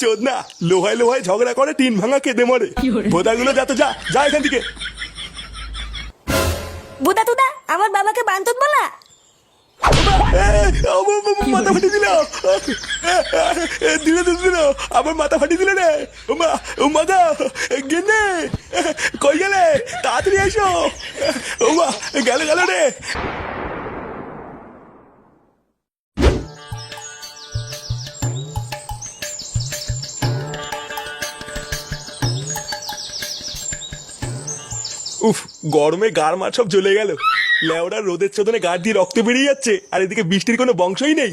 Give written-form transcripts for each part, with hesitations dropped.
চোদনা লোহায় লোহায় ঝগড়া করে টিন ভাঙা কেঁদে মরে। ভোদাগুলো যা তো যা যা এখান থেকে। বুদা তুদা আমার বাবাকে বান্তুত বলা। মাথা ফাটিয়ে দিল, দিলে দিল আমার মাথা ফাটিয়ে দিলে রে। মাথা গেনে কই গেলে, তাড়াতাড়ি এসো। গেল গেল রে। উফ, গরমে গার মার সব জ্বলে গেল। লেওড়া রোদের চোদনে গাড় দিয়ে রক্ত বেরিয়ে যাচ্ছে, আর এদিকে বৃষ্টির কোনো বংশই নেই।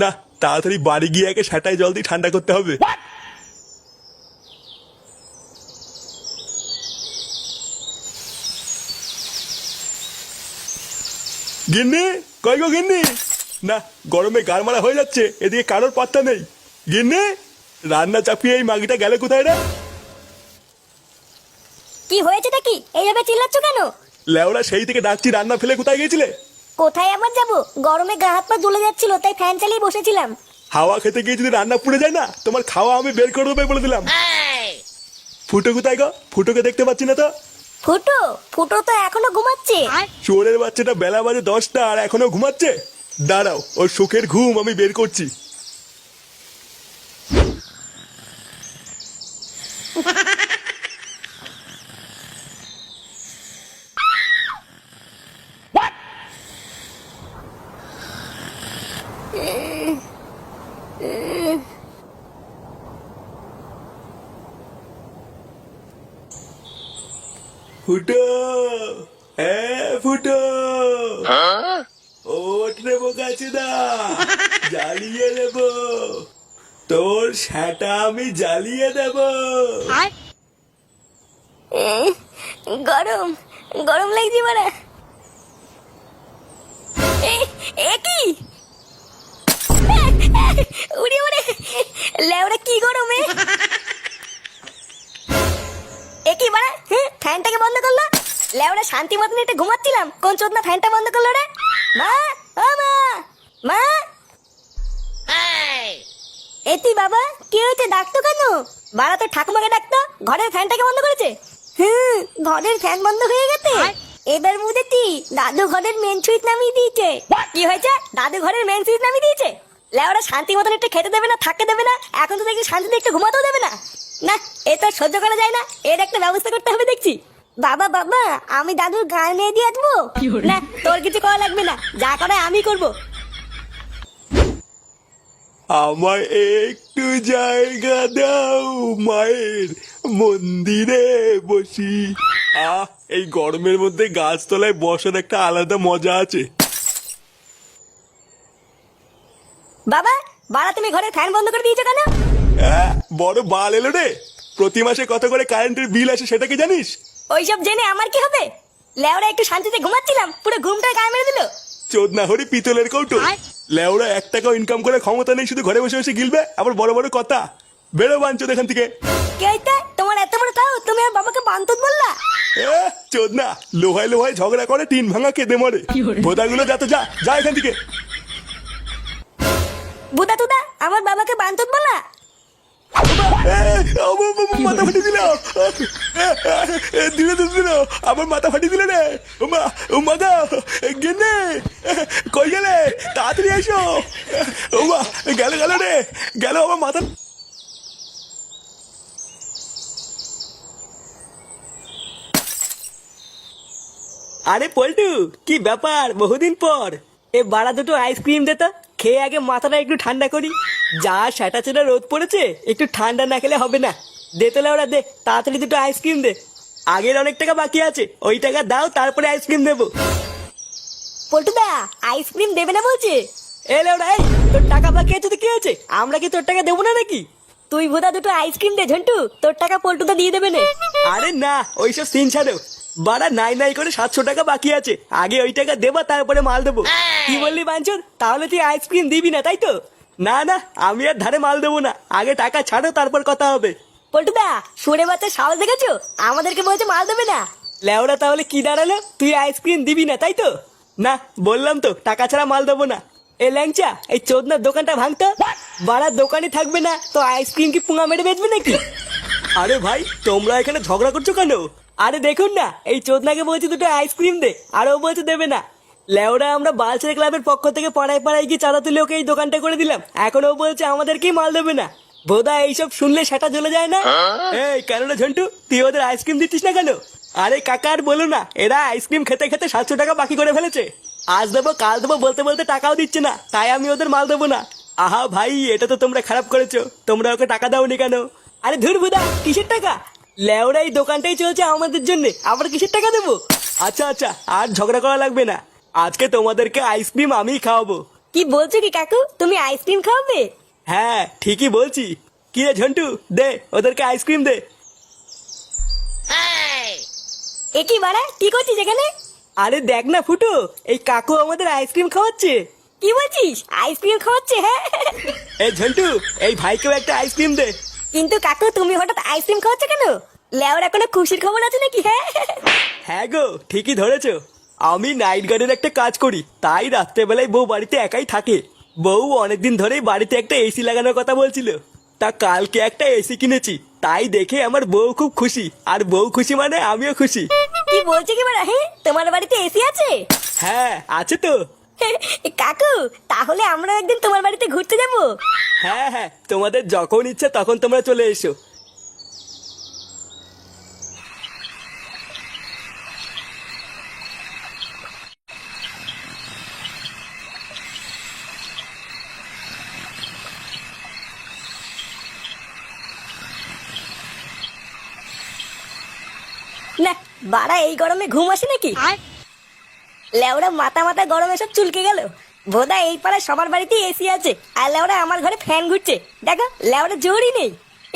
না, তাড়াতাড়ি বাড়ি গিয়ে একে সেটাই জল দিয়ে ঠান্ডা করতে হবে। গিন্নি কই গো গিন্নি? না, গরমে গাড় মারা হয়ে যাচ্ছে, এদিকে কারোর পাত্তা নেই। গিন্নি, রান্না চাপিয়ে এই মাগিটা গেলে কোথায় রে? কি হয়েছেটা কি এইভাবে চিল্লাচ্ছ কেন? লেওড়া সেই থেকে ডাকছি, রান্না ফেলে কোথায় গেছিলে? কোথায় আবার যাবো, গরমে গা হাত পা জ্বলে যাচ্ছিল তাই ফ্যান চালিয়ে বসেছিলাম। হাওয়া খেতে গিয়ে যদি রান্না পুড়ে যায় না, তোমার খাওয়া আমি বের করে দেবো বলে দিলাম। ফুটো কোথায় গো? ফুটোকে দেখতে পাচ্ছি না তো। ফুটো ফুটো তো এখনো ঘুমাচ্ছে। চোরের বাচ্চাটা বেলা বাজে 10টা আর এখনো ঘুমাচ্ছে। দাঁড়াও, ওর সুখের ঘুম আমি বের করছি। ফুটো, ফুটো ওঠ রে বোকাচোদা, জ্বালিয়ে দেব তোর সেটা, আমি জ্বালিয়ে দেব। গরম গরম লাগছে মারা। কি উড়ি উড়ে লেওড়া, কি গরমে একই মারা। ফ্যানটাকে বন্ধ করলো লেওড়া, শান্তি মতন একটু ঘুমাচ্ছিলাম, কোন চোদনা ফ্যানটা বন্ধ করলো রে? মা, ও মা, মা। এতি বাবা, কি হয়েছে, ডাকতো কেন? বাড়া তো ঠাকুমাকে ডাকতো, ঘরের ফ্যানটাকে বন্ধ করেছে। ঘরের ফ্যান বন্ধ হয়ে গেছে। এবার বুঝেছি, দাদু ঘরের মেন সুইচ নামিয়ে দিয়েছে। কি হয়েছে, দাদু ঘরের মেন সুইচ নামিয়ে দিয়েছে? লেওরা শান্তি মতন একটু খেতে দেবে না, থাকতে দেবে না, এখন তো দেখি শান্তিতে একটু ঘুমাতেও দেবে না। না, এ তো সহ্য করা যায় না, এর একটা ব্যবস্থা করতে হবে দেখছি। বাবা বাবা, আমি দাদুর গান নিয়ে দিয়ে আসবো। না, তোর কিছু করা লাগবে না, যা করে আমি করবো। আমার একটু জায়গা দাও, মায়ের মন্দিরে বসি। এই গরমের মধ্যে গাছতলায় বসার একটা আলাদা মজা আছে। বাবা, বাড়া তুমি ঘরের ফ্যান বন্ধ করে দিয়েছো কেন? বড় বাল এলো রে। প্রতি মাসে কত করে কারেন্টের বিল আসে সেটা কি জানিস? ওইসব জেনে আমার কি হবে? লেওরা একটু শান্তিতে ঘুমাচ্ছিলাম, পুরো ঘুমটা গায়ে মেরে দিল। চোদনা হরি পিতলের কৌটো। লেওরা 1 টাকাও ইনকাম করে ক্ষমতা নেই, শুধু ঘরে বসে বসে গিলবে, আবার বড় বড় কথা। বেরো বাঞ্চোদ এখান থেকে। কে হইতে তোমার এত বড় তাও, তুমি আর বাবাকে বান্তুত বললা? চোদনা লোহায় লোহায় ঝগড়া করে টিন ভাঙা কেঁদে মরে। ভোদাগুলো যা তো যা যা এখান থেকে। বুদা তুদা আমার বাবাকে বান্তুত বলা। মাথা ফাটিয়ে দিল, দিলে দিল আমার মাথা ফাটিয়ে দিলে রে। মাথা গেনে কই গেলে, তাড়াতাড়ি এসো। গেল গেল রে, গেল আমার মাথা। আরে পল্টু, কি ব্যাপার, বহুদিন পর। এ বাড়া দুটো আইসক্রিম দে তো, খেয়ে আগে মাথাটা একটু ঠান্ডা করি। যা সেটা চেটা রোদ পড়েছে, একটু ঠান্ডা না খেলে হবে না। দে তোলে ওরা, দে তাড়াতাড়ি দুটো আইসক্রিম দে। আগের অনেক টাকা বাকি আছে, ওই টাকা দাও, তারপরে আইসক্রিম দেবো। পল্টুদা আইসক্রিম দেবে না বলছে? এলে ওরা, এই তোর টাকা বাকি আছে তো কি আছে, আমরা কি তোর টাকা দেবো না নাকি? তুই ভোদা দুটো আইসক্রিম দে ঝন্টু, তোর টাকা পল্টুদা দিয়ে দেবে না। আরে না, ওইসব সিন ছাড়ো। বাড়া নাই নাই করে 700 টাকা বাকি আছে, আগে ওই টাকা দেবা, তারপরে মাল দেবো। কি বললি বাঞ্চন, তাহলে তুই আইসক্রিম দিবি না তাই তো? না না, আমি আর ধারে মাল দেবো না, আগে টাকা ছাড়ো, তারপর কথা হবে। পল্টুদা সুরে বাচ্চা সাহস দেখেছো, আমাদেরকে বলছে মাল দেবে না। লেওরা, তাহলে কি দাঁড়ালো, তুই আইসক্রিম দিবি না তাই তো? না, বললাম তো টাকা ছাড়া মাল দেবো না। এ ল্যাংচা, এই চোদনার দোকানটা ভাঙতো। বাড়ার দোকানে থাকবে না তো আইসক্রিম কি পুঙা মেরে বেচবে নাকি? আরে ভাই, তোমরা এখানে ঝগড়া করছো কেন? আরে দেখুন না, এই চোদনাকে বলছি দুটো আইসক্রিম দে, আর ও বলছে দেবে না। লেওরা আমরা বালছেড়ে ক্লাবের পক্ষ থেকে পাড়ায় পাড়ায় গিয়ে চাঁদা তুলে ওকে এই দোকানটা করে দিলাম, এখন ও বলছে আমাদেরকেই মাল দেবে না। বোধা এইসব শুনলে সেটা জ্বলে যায় না? এই কেন রে ঝন্টু, তুই ওদের আইসক্রিম দিচ্ছিস না কেন? আরে কাকা আর বলো না, এরা আইসক্রিম খেতে খেতে 700 টাকা বাকি করে ফেলেছে। আজ দেবো কাল দেবো বলতে বলতে টাকাও দিচ্ছে না, তাই আমি ওদের মাল দেবো না। আহা ভাই, এটা তো তোমরা খারাপ করেছো, তোমরা ওকে টাকা দাওনি কেন? আরে ধুর বুদা, কিসের টাকা? লেওরা এই দোকানটাই চলছে আমাদের জন্য, আবার কিসের টাকা দেবো? আচ্ছা আচ্ছা, আর ঝগড়া করা লাগবে না, আজকে তোমাদেরকে আইসক্রিম আমিই খাওয়াবো। কি বলছো কি কাকু, তুমি আইসক্রিম খাওয়াবে? হ্যাঁ ঠিকই বলছি। কি রে ঝন্টু, দে ওদেরকে আইসক্রিম দে। এ কি বাড়া, কি করছিস এখানে? আরে দেখ না ফুটো, এই কাকু আমাদের আইসক্রিম খাওয়াচ্ছে। কি বলছিস, আইসক্রিম খাওয়াচ্ছে? হ্যাঁ এই ঝন্টু, এই ভাইকেও একটা আইসক্রিম দে। কিন্তু কাকু তুমি হঠাৎ আইসক্রিম খাওয়াচ্ছ কেন? লেওরা কোনো খুশির খবর আছে নাকি? হ্যাঁ হ্যাঁ গো, ঠিকই ধরেছো। আমি নাইট গার্ডের একটা কাজ করি, তাই রাত্রেবেলায় বউ বাড়িতে একাই থাকে। বউ অনেকদিন ধরেই বাড়িতে একটা এসি লাগানোর কথা বলছিল, তা কালকে একটা এসি কিনেছি, তাই দেখে আমার বউ খুব খুশি, আর বউ খুশি মানে আমিও খুশি। কি বলছো কি বাড়া, হ্যাঁ তোমার বাড়িতে এসি আছে? হ্যাঁ আছে তো। কাকু তাহলে আমরা একদিন তোমার বাড়িতে ঘুরতে যাব। হ্যাঁ হ্যাঁ, তোমাদের যখন ইচ্ছে তখন তোমরা চলে এসো। না বাড়া, এই গরমে ঘুম আসে নাকি? লেওরা মাথা মাথা গরমে সব চুলকে গেল। বোধা এই পাড়ায় সবার বাড়িতে এসি আছে, আর লেওরা আমার ঘরে ফ্যান ঘুরছে। দেখো লেওরা জোরই নেই।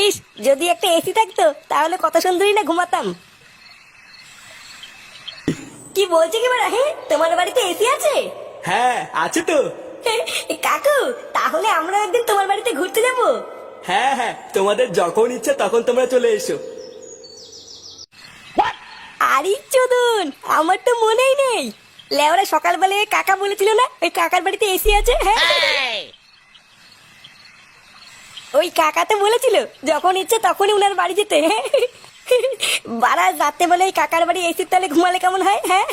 ইস, যদি একটা এসি থাকতো তাহলে কত সুন্দরই না ঘুমাতাম। কি বলছে কি বাড়া, হ্যাঁ তোমার বাড়িতে এসি আছে? হ্যাঁ আছে তো। কাকু তাহলে আমরা একদিন তোমার বাড়িতে ঘুরতে যাব। হ্যাঁ হ্যাঁ, তোমাদের যখন ইচ্ছে তখন তোমরা চলে এসো। আরে চোদন, আমার তো মনেই নেই। লেওরা সকালবেলায় কাকা বলেছিল না ওই কাকার বাড়িতে এসি আছে? হ্যাঁ ওই কাকা তো বলেছিল যখন ইচ্ছে তখনই উনার বাড়ি যেতে। বারা রাতে বেলা এই কাকার বাড়ি এসির তলে ঘুমালে কেমন হয়? হ্যাঁ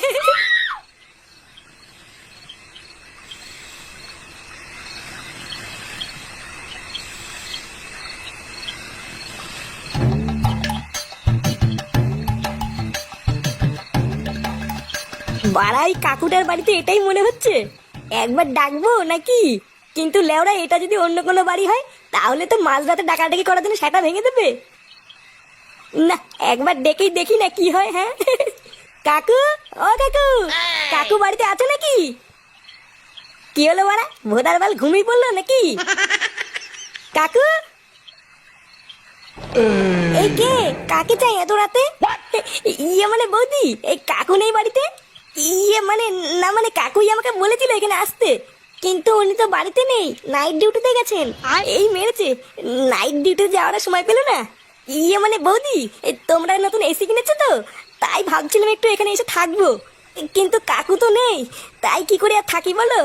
বাড়াই কাকুটার বাড়িতে এটাই মনে হচ্ছে, একবার ডাকবো নাকি? কিন্তু লেওরা এটা যদি অন্য কোনো বাড়ি হয় তাহলে তো মাঝরাতে ডাকাডাকি করার জন্য সেটা ভেঙে দেবে। না, একবার ডেকেই দেখি না কি হয়। হ্যাঁ কাকু, ও কাকু, কাকু বাড়িতে আছো নাকি? কি হলো বাড়া, ভোদার বাল ঘুমিয়ে পড়লো নাকি? কাকু, এই কে, কাকে চাই এত রাতে? ইয়ে মানে বৌদি, এই কাকু নেই বাড়িতে? ইয়ে মানে না, মানে কাকুই আমাকে বলেছিল এখানে আসতে, কিন্তু উনি তো বাড়িতে নেই, নাইট ডিউটিতে গেছেন। এই মেরেছে, নাইট ডিউটি যাওয়ার সময় পেলো না। ইয়ে মানে বৌদি, তোমরা নতুন এসি কিনেছো তো, তাই ভাবছিলাম একটু এখানে এসে থাকবো, কিন্তু কাকু তো নেই, তাই কি করে আর থাকি বলো?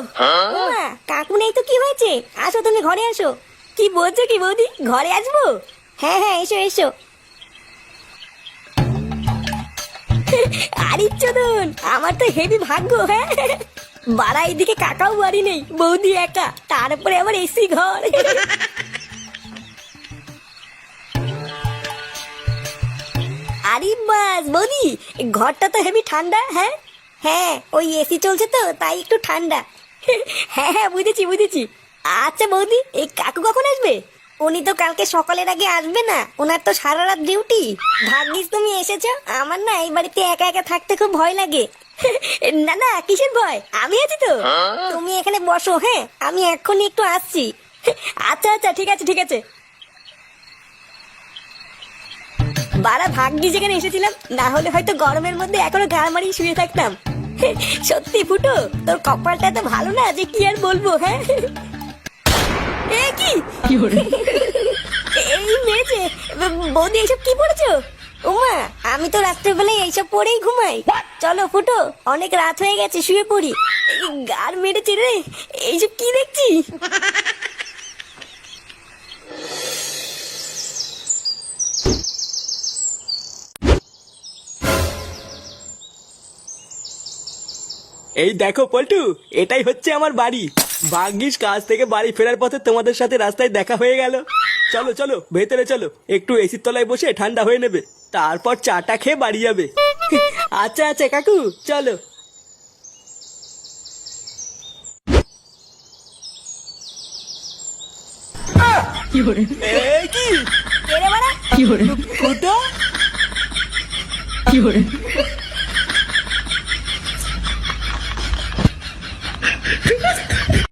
মা, কাকু নেই তো কি হয়েছে, আসো তুমি ঘরে আসো। কি বলছো কি বৌদি, ঘরে আসবো? হ্যাঁ হ্যাঁ এসো এসো। আরে চোদন, আমার তো হেভি ভাগ্য। হ্যাঁ বাড়া, এইদিকে কাকাও বাড়ি নেই, বৌদি একা, তারপরে আবার এসি ঘর। আরে বাস বৌদি, ঘরটা তো হেভি ঠান্ডা। হ্যাঁ হ্যাঁ, ওই এসি চলছে তো তাই একটু ঠান্ডা। হ্যাঁ হ্যাঁ বুঝেছি বুঝেছি। আচ্ছা বৌদি, এই কাকু কখন আসবে? উনি তো কালকে সকালের আগে আসবে না, ওনার তো সারা রাত ডিউটি। ভাগ্যিস তুমি এসেছো, আমার না এই বাড়িতে একা একা থাকতে খুব ভয় লাগে। না না, কিসের ভয়, আমি আছি তো। তুমি এখানে বসো, হ্যাঁ আমি এক্ষুনি একটু আসছি। আচ্ছা আচ্ছা, ঠিক আছে ঠিক আছে। বারা ভাগ্যি যেখানে এসেছিলাম, না হলে হয়তো গরমের মধ্যে এখনো গাড় মারিয়ে শুয়ে থাকতাম। সত্যি ফুটো, তোর কপালটা এত ভালো না যে কি আর বলবো। হ্যাঁ কি এই মেয়েছে, বৌদি এইসব কি পড়েছো? উমা, আমি তো রাত্রেবেলায় এইসব পরেই ঘুমাই। চলো ফুটো, অনেক রাত হয়ে গেছে, শুয়ে পড়ি। গার মেরেছে রে, এইসব কি দেখছি? এই দেখো পল্টু, এটাই হচ্ছে আমার বাড়ি। ভাগ্যিস কাজ থেকে বাড়ি ফেরার পথে তোমাদের সাথে রাস্তায় দেখা হয়ে গেল। চলো চলো ভেতরে চলো, একটু এসির তলায় বসে ঠান্ডা হয়ে নেবে, তারপর চাটা খেয়ে বাড়ি যাবে। আচ্ছা আচ্ছা কাকু, চলো। এ কি কে রে বাড়া? ফুটো?